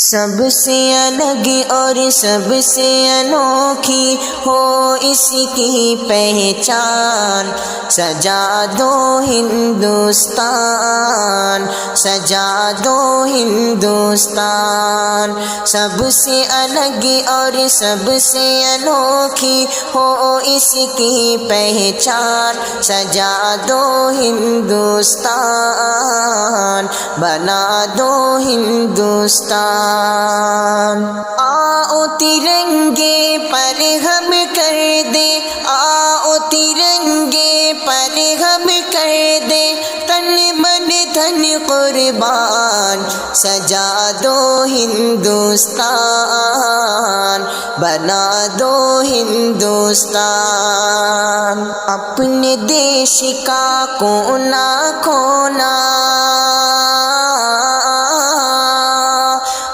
سب سے الگ اور سب سے انوکھی ہو اس کی پہچان، سجا دو ہندوستان، سجا دو ہندوستان۔ سب سے الگ اور سب سے انوکھی ہو اس کی پہچان، سجا دو ہندوستان، بنا دو ہندوستان۔ آؤ ترنگے پر ہم کر دے، آؤ ترنگے پر ہم کر دے تن من دھن قربان، سجا دو ہندوستان، بنا دو ہندوستان۔ اپنے دیش کا کونا کونا،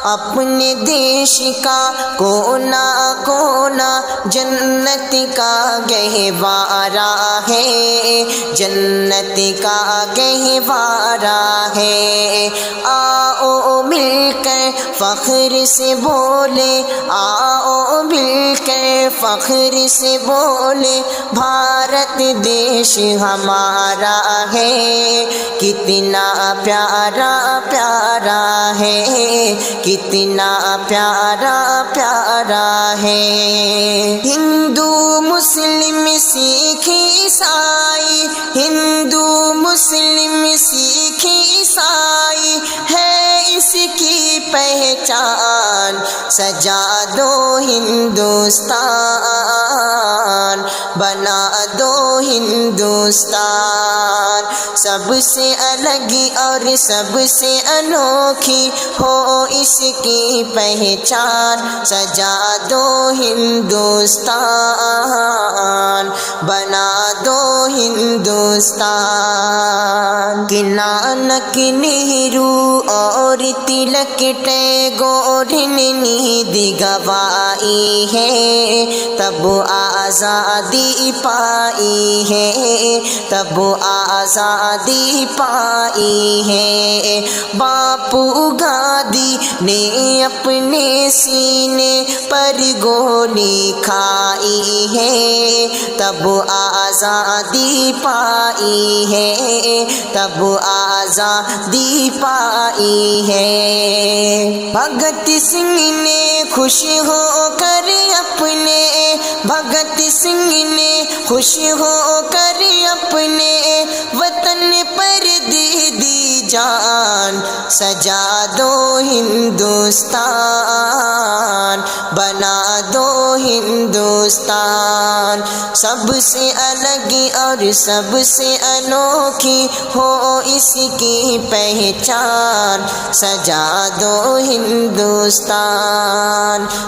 اپنے دیش کا کونا کونا جنت کا گہوارہ ہے، جنت کا گہوارہ ہے۔ آؤ مل کر فخر سے بولے، آؤ مل کر فخر سے بولے، بھارت دیش ہمارا ہے، کتنا پیارا پیارا ہے، کتنا پیارا پیارا ہے۔ ہندو مسلم سکھ عیسائی، ہندو مسلم سکھ عیسائی ہے اس کی پہچان، سجا دو ہندوستان، بنا دو ہندوستان۔ سب سے الگ اور سب سے انوکھی ہو اس کی پہچان، سجا دو ہندوستان، بنا دو ہندوستان۔ نانک نہرو اور تلک ٹیگور نے نیند گنوائی ہے، تب آزادی پائی ہے، تب آزادی پائی ہے۔ باپو گاندھی نے اپنے سینے پر گولی کھائی ہے، تب آزادی پائی ہے، تب آزادی پائی ہے۔ بھگت سنگھ نے خوش ہو کر اپنے، بھگت سنگھ نے خوش ہو کر اپنے وطن پر دے دی جان، سجا دو ہندوستان، بنا دو ہندوستان۔ سب سے الگ اور سب سے انوکھی ہو اس کی پہچان، سجا دو ہندوستان،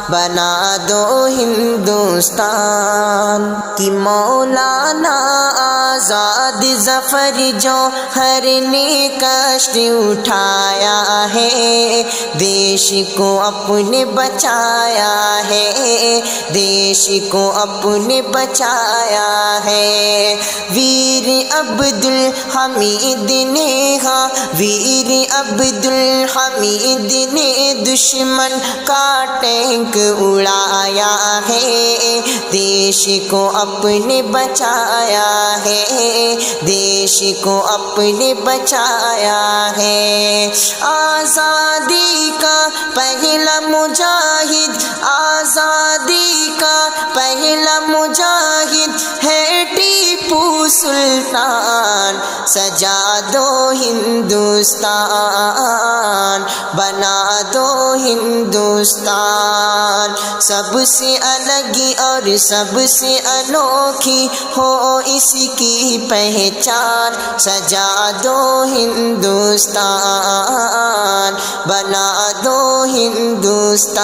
بنا دو ہندوستان۔ کہ مولانا آزاد ظفر جوہر نے کشت اٹھایا ہے، دیش کو اپنے بچایا ہے، دیش کو اپنے بچایا ہے۔ ویر عبدالحمید نے، ہاں ویر عبدالحمید نے دشمن کا ٹینک اڑایا ہے، دیش کو اپنے بچایا ہے، دیش کو اپنے بچایا ہے۔ آزادی کا پہلا مجاہد، آزادی کا پہلا مجاہد ہے ٹیپو سلطان، سجا دو ہندوستان، بنا دو ہندوستان۔ سب سے الگ اور سب سے انوکھی ہو اس کی پہچان، سجا دو ہندوستان، بنا دو ہندوستان۔